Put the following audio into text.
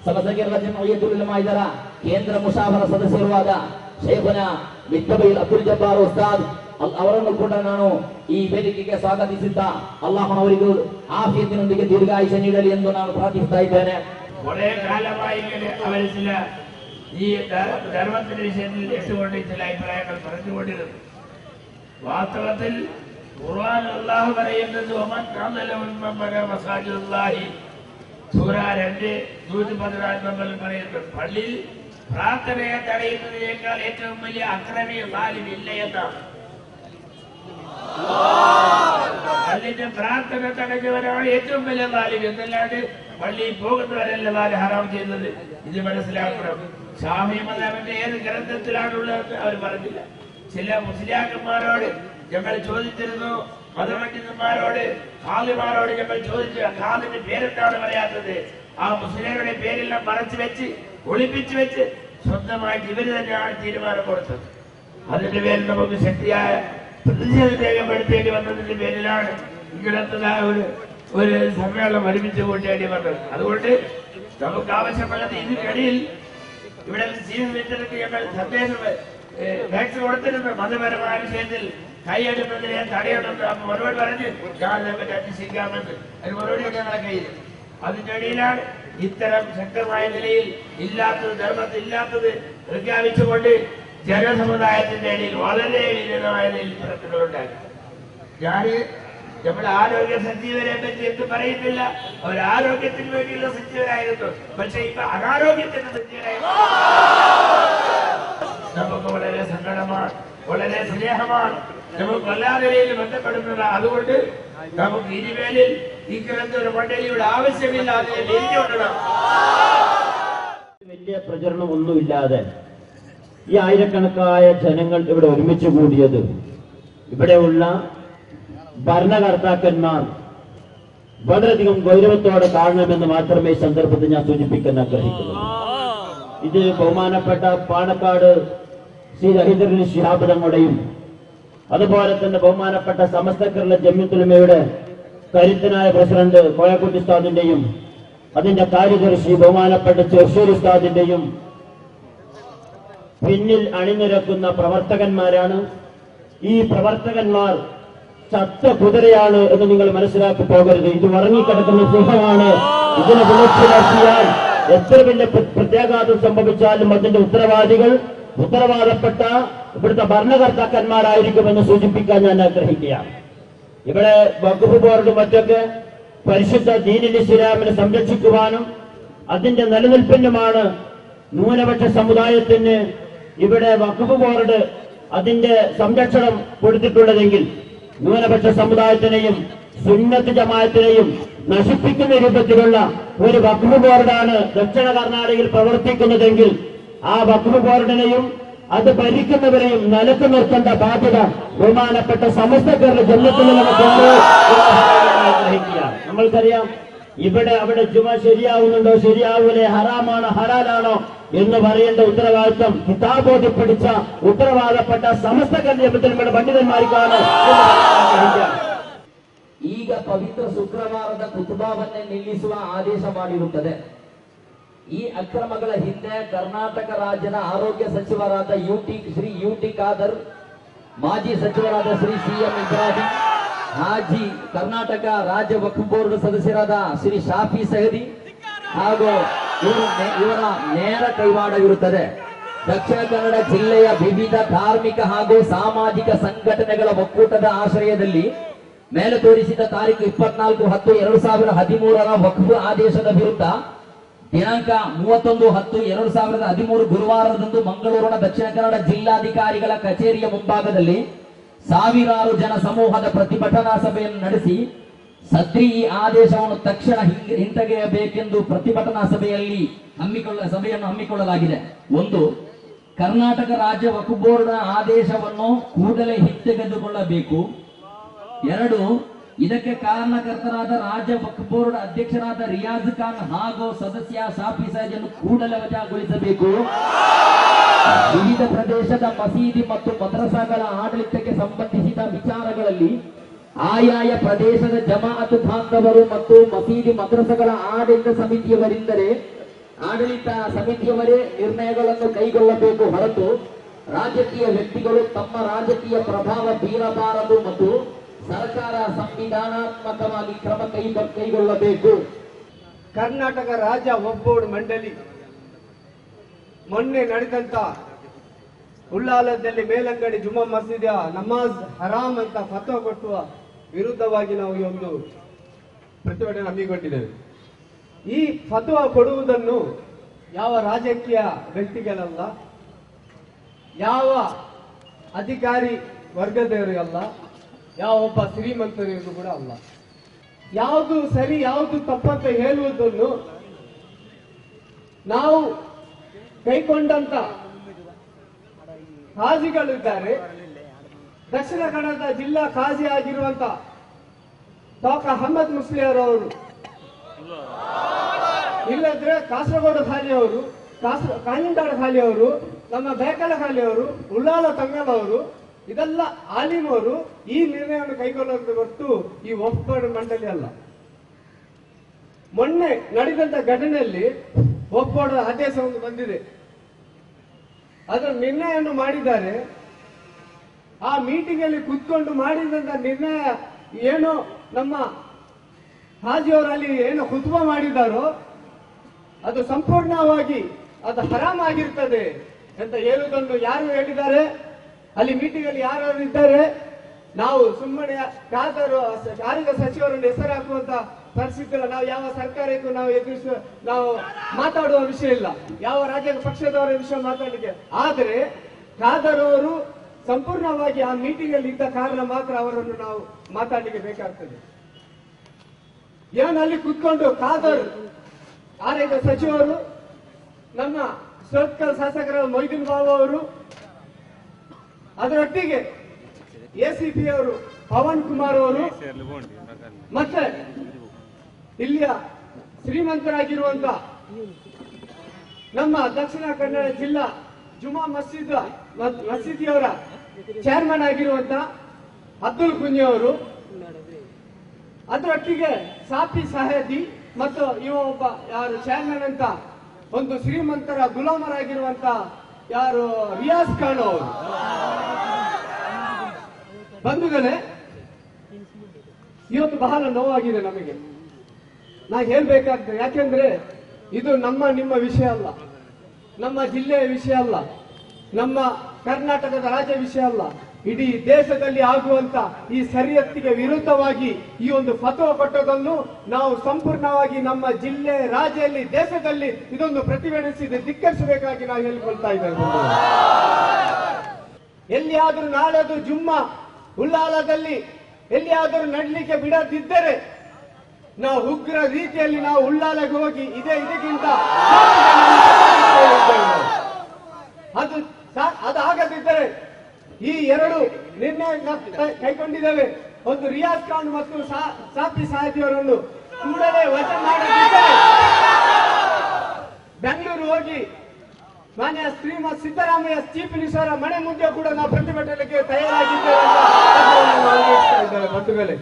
ಸಮಸಂಖ್ಯಾತರ ಜಮೀಯತುಲ್ ಉಲಮಾ ಇದರ ಕೇಂದ್ರ ಮುಷಾವರ ಸದಸ್ಯರೂ ಆದ ಶೇಖುನ ಮಿತ್ತಬೈಲ್ ಅಬ್ದುಲ್ ಜಬ್ಬಾರ್ ಉಸ್ತಾದ್ ಅವರನ್ನು ಕೂಡ ನಾನು ಈ ವೇದಿಕೆಗೆ ಸ್ವಾಗತಿಸುತ್ತಾ ಅಲ್ಲಾಹನವರಿಗೂ ಆಫಿಯತಿನೊಂದಿಗೆ ದೀರ್ಘಾಯುಷ್ಯ ನೀಡಲಿ ಎಂದು ನಾನು ಪ್ರಾರ್ಥಿಸ್ತಾ ಇದ್ದೇನೆ. കുറെ കാലമായി അവർ ചില ഈ ധർമ്മത്തിന്റെ വിഷയത്തിൽ ഇട്ടുകൊണ്ട് ചില അഭിപ്രായങ്ങൾ പറഞ്ഞുകൊണ്ടിരുന്നു. വാസ്തവത്തിൽ ഖുർആൻ അല്ലാഹു പറയുന്നത് സൂറ 2 പറയുന്നത് പള്ളിയിൽ പ്രാർത്ഥനയെ തടയുന്നതിനേക്കാൾ ഏറ്റവും വലിയ അക്രമി വാലിമില്ല എന്നാണ്. പള്ളിന്റെ പ്രാർത്ഥന തടഞ്ഞവരാണ് ഏറ്റവും വലിയ വാലിം എന്നല്ലാണ്ട് പള്ളിയിൽ പോകുന്നവരല്ല വാല് ഹറാം ചെയ്യുന്നത്. ഇത് മനസ്സിലാക്കണം. ഷാഫി മദ്ഹബിന്റെ ഏത് ഗ്രന്ഥത്തിലാണുള്ളത് അവർ പറഞ്ഞില്ല. ചില മുസ്ലിയാക്കന്മാരോട് ഞങ്ങൾ ചോദിച്ചിരുന്നു, മതപണ്ഡിതന്മാരോട് ഖാദിമാരോട് ഞങ്ങൾ ചോദിച്ചു, ഖാദിന്റെ പേരെന്താണ് പറയാത്തത്? ആ മുസ്ലിങ്ങളുടെ പേരെല്ലാം മറച്ചു വെച്ച് ഒളിപ്പിച്ചു വെച്ച് സ്വന്തമായിട്ട് ഇവര് തന്നെയാണ് തീരുമാനം കൊടുത്തത്. അതിന്റെ പേരിൽ നമുക്ക് ശക്തിയായ പ്രതിഷേധം രേഖപ്പെടുത്തേണ്ടി വന്നതിന്റെ പേരിലാണ് ഇങ്ങനത്തതായ ഒരു സമ്മേളനം ഒരുമിച്ച് കൂട്ടേണ്ടി വന്നത്. അതുകൊണ്ട് നമുക്ക് ആവശ്യമുള്ളത് ഇതിനിടയിൽ ഇവിടെ ജീവിതത്തിലേക്ക് ഞങ്ങൾ സന്ദേശം ടാക്സ് കൊടുത്തിരുന്നു. മതപരമായ വിഷയത്തിൽ കൈയെടുക്കുന്നതിനെ തടയണമെന്ന് അപ്പൊ മറുപടി പറഞ്ഞ് ഞാൻ പറ്റി അന്വേഷിക്കാമെന്ന് അതിന് മറുപടി ഞങ്ങളെ കയ്യിൽ. അതിന്റെ ഇടയിലാണ് ഇത്തരം ശക്തമായ നിലയിൽ ഇല്ലാത്തത് ധർമ്മത്തിൽ ഇല്ലാത്തത് പ്രഖ്യാപിച്ചുകൊണ്ട് ജനസമുദായത്തിന്റെ ഇടയിൽ വളരെ വിരളമായ നിലയിൽ പ്രശ്നങ്ങളുണ്ടാക്കി. ഞാന് നമ്മുടെ ആരോഗ്യ സജീവരെ പറ്റി എന്ത് പറയുന്നില്ല. അവർ ആരോഗ്യത്തിന് വേണ്ടിയുള്ള സജീവരായിരുന്നു. പക്ഷെ ഇപ്പൊ അനാരോഗ്യത്തിന്റെ സജീവരായിരുന്നു. നമുക്ക് വളരെ സങ്കടമാണ്, വളരെ സ്നേഹമാണ്, നമുക്ക് എല്ലാ നിലയിലും ബന്ധപ്പെടുന്നത്. അതുകൊണ്ട് നമുക്ക് ഇനിമേലിൽ ഇങ്ങനത്തെ ഒരു മണ്ഡലിയുടെ ആവശ്യമില്ല. അതിനെ തിരിച്ചുകൊണ്ടിടാം. വലിയ പ്രചരണം ഒന്നുമില്ലാതെ ഈ ആയിരക്കണക്കായ ജനങ്ങൾ ഇവിടെ ഒരുമിച്ച് കൂടിയത് ഇവിടെയുള്ള ഭരണകർത്താക്കന്മാർ വളരെയധികം ഗൗരവത്തോടെ കാണണമെന്ന് മാത്രമേ ഈ സന്ദർഭത്തിൽ ഞാൻ സൂചിപ്പിക്കാൻ ആഗ്രഹിക്കുന്നു. ഇത് ബഹുമാനപ്പെട്ട പാണക്കാട് ശ്രീ റഹീദുൽ ശിഹാബ് തങ്ങളുടെയും അതുപോലെ തന്നെ ബഹുമാനപ്പെട്ട സമസ്ത കേരള ജമിയത്തുൽ ഉലമയുടെ കരുത്തനായ പ്രസിഡന്റ് കോയക്കുട്ടി ഉസ്താദിന്റെയും അതിന്റെ കാര്യദർശി ബഹുമാനപ്പെട്ട ചെർശ്ശേരി ഉസ്താദിന്റെയും പിന്നിൽ അണിനിരക്കുന്ന പ്രവർത്തകന്മാരാണ്. ഈ പ്രവർത്തകന്മാർ ചത്ത കുതിരയാണ് എന്ന് നിങ്ങൾ മനസ്സിലാക്കി പോകരുത്. ഇത് ഉറങ്ങിക്കിടക്കുന്ന സിംഹമാണ്. ഇതിനെ വിളിച്ചുണർത്തിയാൽ എത്ര വലിയ പ്രത്യാഘാതം സംഭവിച്ചാലും അതിന്റെ ഉത്തരവാദപ്പെട്ട ഇവിടുത്തെ ഭരണകർത്താക്കന്മാരായിരിക്കുമെന്ന് സൂചിപ്പിക്കാൻ ഞാൻ ആഗ്രഹിക്കുകയാണ്. ഇവിടെ വഖഫ് ബോർഡ് മറ്റൊക്കെ പരിശുദ്ധ ദീനുൽ ഇസ്ലാമിനെ സംരക്ഷിക്കുവാനും അതിന്റെ നിലനിൽപ്പിനുമാണ് ന്യൂനപക്ഷ സമുദായത്തിന് ഇവിടെ വഖഫ് ബോർഡ് അതിന്റെ സംരക്ഷണം കൊടുത്തിട്ടുള്ളതെങ്കിൽ ന്യൂനപക്ഷ സമുദായത്തിനെയും സുന്നത്ത് ജമാഅത്തിനെയും നശിപ്പിക്കുന്ന രൂപത്തിലുള്ള ഒരു വഖഫ് ബോർഡാണ് ദക്ഷിണ കർണാടകയിൽ പ്രവർത്തിക്കുന്നതെങ്കിൽ ആ വഖഫ് ബോർഡിനെയും അത് ഭരിക്കുന്നവരെയും നിലക്ക് നിർത്തേണ്ട ബാധ്യത ബഹുമാനപ്പെട്ട സമസ്ത കേരള ജമിയത്തുൽ ഉലമ ആഗ്രഹിക്കുകയാണ്. നമ്മൾക്കറിയാം അവിടെ ജുമ ശരിയാവുന്നുണ്ടോ ശരിയാവൂലേ, ഹറാമാണോ ഹലാലാണോ എന്ന് പറയേണ്ട ഉത്തരവാദിത്വം കിതാബോധി പിടിച്ച ಉತ್ತರವಾದപ്പെട്ട ಸಮಸ್ತ ಕಲ್ಯಾಣ ಪಂಡಿತന്മാർക്കാണ്. ಈಗ ಪವಿತ್ರ ಶುಕ್ರವಾರದ ಖುತ್ಬಾವನ್ನೇ ನಿಲ್ಲಿಸುವ ಆದೇಶ ಮಾಡಿರುತ್ತದೆ. ಈ ಅಕ್ರಮಗಳ ಹಿಂದೆ ಕರ್ನಾಟಕ ರಾಜ್ಯದ ಆರೋಗ್ಯ ಸಚಿವರಾದ ಶ್ರೀ ಯುಟಿ ಖಾದರ್, ಮಾಜಿ ಸಚಿವರಾದ ಶ್ರೀ ಸಿಎಂ ಇಬ್ರಾಹಿಂ ಹಾಜಿ, ಕರ್ನಾಟಕ ರಾಜ್ಯ ವಕ್ಫ್ ಬೋರ್ಡ್ ಸದಸ್ಯರಾದ ಶ್ರೀ ಶಾಫಿ ಸಹದಿ ಹಾಗೂ ಇವರ ನೇರ ಕೈವಾಡವಿರುತ್ತದೆ. ದಕ್ಷಿಣ ಕನ್ನಡ ಜಿಲ್ಲೆಯ ವಿವಿಧ ಧಾರ್ಮಿಕ ಹಾಗೂ ಸಾಮಾಜಿಕ ಸಂಘಟನೆಗಳ ಒಕ್ಕೂಟದ ಆಶ್ರಯದಲ್ಲಿ ಮೇಲೆ ತೋರಿಸಿದ ತಾರೀಕು 24/10/2013 ವಕ್ಫ್ ಆದೇಶದ ವಿರುದ್ಧ ದಿನಾಂಕ 31/10/2013 ಗುರುವಾರದಂದು ಮಂಗಳೂರಿನ ದಕ್ಷಿಣ ಕನ್ನಡ ಜಿಲ್ಲಾಧಿಕಾರಿಗಳ ಕಚೇರಿಯ ಮುಂಭಾಗದಲ್ಲಿ ಸಾವಿರಾರು ಜನ ಸಮೂಹದ ಪ್ರತಿಭಟನಾ ಸಭೆಯನ್ನು ನಡೆಸಿ ಸದ್ರಿ ಈ ಆದೇಶವನ್ನು ತಕ್ಷಣ ಹಿಂತೆಗೆಯಬೇಕೆಂದು ಪ್ರತಿಭಟನಾ ಸಭೆಯನ್ನು ಹಮ್ಮಿಕೊಳ್ಳಲಾಗಿದೆ. 1. ಕರ್ನಾಟಕ ರಾಜ್ಯ ವಕ್ಫ್ ಬೋರ್ಡ್ ಆದೇಶವನ್ನು ಕೂಡಲೇ ಹಿಂತೆಗೆದುಕೊಳ್ಳಬೇಕು. 2. ಇದಕ್ಕೆ ಕಾರಣಕರ್ತರಾದ ರಾಜ್ಯ ವಕ್ಫ್ ಬೋರ್ಡ್ ಅಧ್ಯಕ್ಷರಾದ ರಿಯಾಜ್ ಖಾನ್ ಹಾಗೂ ಸದಸ್ಯ ಶಾಫಿ ಸಹದಿಯನ್ನು ಕೂಡಲೇ ವಜಾಗೊಳಿಸಬೇಕು. ವಿವಿಧ ಪ್ರದೇಶದ ಮಸೀದಿ ಮತ್ತು ಮದ್ರಸಾಗಳ ಆಡಳಿತಕ್ಕೆ ಸಂಬಂಧಿಸಿದ ವಿಚಾರಗಳಲ್ಲಿ ಆಯಾಯ ಪ್ರದೇಶದ ಜಮಾಅತ್ ಬಾಂಧವರು ಮತ್ತು ಮಸೀದಿ ಮದ್ರಸಗಳ ಆಡಳಿತ ಸಮಿತಿಯವರಿಂದಲೇ ಆಡಳಿತ ಸಮಿತಿಯವರೇ ನಿರ್ಣಯಗಳನ್ನು ಕೈಗೊಳ್ಳಬೇಕು ಹೊರತು ರಾಜಕೀಯ ವ್ಯಕ್ತಿಗಳು ತಮ್ಮ ರಾಜಕೀಯ ಪ್ರಭಾವ ಬೀರಬಾರದು ಮತ್ತು ಸರ್ಕಾರ ಸಂವಿಧಾನಾತ್ಮಕವಾಗಿ ಕ್ರಮ ಕೈಗೊಳ್ಳಬೇಕು. ಕರ್ನಾಟಕ ರಾಜ್ಯ ವಕ್ಫ್ ಬೋರ್ಡ್ ಮಂಡಳಿ ಮೊನ್ನೆ ನಡೆದಂತ ಉಳ್ಳಾಲದಲ್ಲಿ ಮೇಲಂಗಡಿ ಜುಮ್ಮಾ ಮಸೀದಿಯ ನಮಾಜ್ ಹರಾಮ್ ಅಂತ ಫತ್ವಾ ಕೊಟ್ಟುವ ವಿರುದ್ಧವಾಗಿ ನಾವು ಈ ಒಂದು ಪ್ರತಿಭಟನೆ ಹಮ್ಮಿಕೊಂಡಿದ್ದೇವೆ. ಈ ಫತ್ವಾ ಕೊಡುವುದನ್ನು ಯಾವ ರಾಜಕೀಯ ವ್ಯಕ್ತಿಗಳಲ್ಲ, ಯಾವ ಅಧಿಕಾರಿ ವರ್ಗದವರಿಗಲ್ಲ, ಯಾವ ಒಬ್ಬ ಶ್ರೀಮಂತರಿಗೂ ಕೂಡ ಅಲ್ಲ. ಯಾವುದು ಸರಿ ಯಾವುದು ತಪ್ಪಂತ ಹೇಳುವುದನ್ನು ನಾವು ಕೈಕೊಂಡಂತ ಕಾಜಿಗಳಿದ್ದಾರೆ. ದಕ್ಷಿಣ ಕನ್ನಡ ಜಿಲ್ಲಾ ಕಾಜಿ ಆಗಿರುವಂತ ಡಾಕ್ಟರ್ ಅಹಮದ್ ಮುಸ್ಲಿಯರ್ ಅವರು, ಇಲ್ಲದ್ರೆ ಕಾಸರಗೋಡು ಖಾಲಿ ಅವರು, ಕಾಂಜಿಂದಾಡ ಖಾಲಿ ಅವರು, ನಮ್ಮ ಬೇಕಲ ಖಾಲಿ ಅವರು, ಉಳ್ಳಾಲ ತಂಗಲ್ ಅವರು, ಇದೆಲ್ಲ ಆಲಿಮ್ ಅವರು ಈ ನಿರ್ಣಯವನ್ನು ಕೈಗೊಳ್ಳುವುದು ಹೊರತು ಈ ವಕ್ಫ್ ಬೋರ್ಡ್ ಮಂಡಳಿ ಅಲ್ಲ. ಮೊನ್ನೆ ನಡೆದಂತ ಘಟನೆಯಲ್ಲಿ ವಕ್ಫ್ ಬೋರ್ಡ್ ಆದೇಶ ಒಂದು ಬಂದಿದೆ, ಅದರ ನಿರ್ಣಯವನ್ನು ಮಾಡಿದ್ದಾರೆ. ಆ ಮೀಟಿಂಗ್ ಅಲ್ಲಿ ಕೂತ್ಕೊಂಡು ಮಾಡಿದಂತ ನಿರ್ಣಯ ಏನು ನಮ್ಮ ಹಾಜಿಯವರಲ್ಲಿ ಏನು ಹುತುಬ ಮಾಡಿದಾರೋ ಅದು ಸಂಪೂರ್ಣವಾಗಿ ಅದು ಹರಾಮ್ ಆಗಿರ್ತದೆ ಅಂತ ಹೇಳುವುದನ್ನು ಯಾರು ಹೇಳಿದ್ದಾರೆ, ಅಲ್ಲಿ ಮೀಟಿಂಗ್ ಅಲ್ಲಿ ಯಾರು ಇದ್ದಾರೆ. ನಾವು ಸುಮ್ಮನೆ ಕಾದರು ಆರೋಗ್ಯ ಸಚಿವರನ್ನು ಹೆಸರು ಹಾಕುವಂತ ಪರಿಸ್ಥಿತಿ ಇಲ್ಲ. ನಾವು ಯಾವ ಸರ್ಕಾರಕ್ಕೂ ನಾವು ಮಾತಾಡುವ ವಿಷಯ ಇಲ್ಲ, ಯಾವ ರಾಜ್ಯ ಪಕ್ಷದವರ ವಿಷಯ ಮಾತಾಡಲಿಕ್ಕೆ. ಆದರೆ ಖಾದರ್ ಅವರು ಸಂಪೂರ್ಣವಾಗಿ ಆ ಮೀಟಿಂಗ್ ಅಲ್ಲಿ ಇದ್ದ ಕಾರಣ ಮಾತ್ರ ಅವರನ್ನು ನಾವು ಮಾತಾಡಲಿಕ್ಕೆ ಬೇಕಾಗ್ತದೆ. ಏನಲ್ಲಿ ಕುತ್ಕೊಂಡು ಖಾದರ್ ಆರೋಗ್ಯ ಸಚಿವರು, ನಮ್ಮ ಸೋತ್ಕಲ್ ಶಾಸಕರ ಮೊಯ್ದೀನ್ ಬಾಬು ಅವರು, ಅದರೊಟ್ಟಿಗೆ ಎಸಿಪಿ ಅವರು ಪವನ್ ಕುಮಾರ್ ಅವರು, ಮತ್ತೆ ಇಲ್ಲಿಯ ಶ್ರೀಮಂತರಾಗಿರುವಂತ ನಮ್ಮ ದಕ್ಷಿಣ ಕನ್ನಡ ಜಿಲ್ಲಾ ಜುಮಾ ಮಸೀದಿಯವರ ಚೇರ್ಮನ್ ಆಗಿರುವಂತ ಅಬ್ದುಲ್ ಕುಂಜಿ ಅವರು, ಅದರೊಟ್ಟಿಗೆ ಸಾಫಿ ಸಾಹೇದಿ ಮತ್ತು ಇವ ಒಬ್ಬ ಯಾರು ಚೇರ್ಮನ್ ಅಂತ ಒಂದು ಶ್ರೀಮಂತರ ಗುಲಾಮರಾಗಿರುವಂತ ಯಾರು ರಿಯಾಜ್ ಖಾನ್ ಅವರು. ಬಂಧುಗಳೇ, ಇವತ್ತು ಬಹಳ ನೋವಾಗಿದೆ ನಮಗೆ. ನಾ ಹೇಳ್ಬೇಕಾಗ್ತದೆ, ಯಾಕೆಂದ್ರೆ ಇದು ನಿಮ್ಮ ವಿಷಯ ಅಲ್ಲ, ನಮ್ಮ ಜಿಲ್ಲೆಯ ವಿಷಯ ಅಲ್ಲ, ನಮ್ಮ ಕರ್ನಾಟಕದ ರಾಜ್ಯ ವಿಷಯ ಅಲ್ಲ. ಇಡೀ ದೇಶದಲ್ಲಿ ಆಗುವಂತ ಈ ಸರಿಯತ್ತಿಗೆ ವಿರುದ್ಧವಾಗಿ ಈ ಒಂದು ಫತ್ವಾ ಕೊಟ್ಟದನ್ನು ನಾವು ಸಂಪೂರ್ಣವಾಗಿ ನಮ್ಮ ಜಿಲ್ಲೆ, ರಾಜ್ಯದಲ್ಲಿ, ದೇಶದಲ್ಲಿ ಇದೊಂದು ಪ್ರತಿಭಟಿಸಿ ಧಿಕ್ಕರಿಸಬೇಕಾಗಿ ನಾವು ಹೇಳಿಕೊಳ್ತಾ ಇದ್ದೇವೆ. ಎಲ್ಲಿಯಾದರೂ ನಾಳೆದು ಜುಮ್ಮಾ ಉಳ್ಳಾಲದಲ್ಲಿ ಎಲ್ಲಿಯಾದರೂ ನಡಲಿಕ್ಕೆ ಬಿಡದಿದ್ದರೆ ನಾವು ಉಗ್ರ ರೀತಿಯಲ್ಲಿ ನಾವು ಉಳ್ಳಾಲಕ್ಕೆ ಹೋಗಿ ಇದಕ್ಕಿಂತ ಅದು ಆಗದಿದ್ದರೆ ಈ ಎರಡು ನಿರ್ಣಯ ಕೈಗೊಂಡಿದ್ದೇವೆ. ಒಂದು ರಿಯಾಜ್ ಖಾನ್ ಮತ್ತು ಸಾಫಿ ಸಾಹಿತಿಯವರನ್ನು ಕೂಡಲೇ ವಜಾ ಮಾಡದಿದ್ದರೆ ಬೆಂಗಳೂರು ಹೋಗಿ ಮಾನ್ಯ ಶ್ರೀಮತ್ ಸಿದ್ದರಾಮಯ್ಯ ಚೀಫ್ ಮಿನಿಸ್ಟರ್ ಮನೆ ಮುಂದೆ ಕೂಡ ನಾವು ಪ್ರತಿಭಟನೆಗೆ ತಯಾರಾಗಿದ್ದೇವೆ. ಬಂಧುಗಳೇ,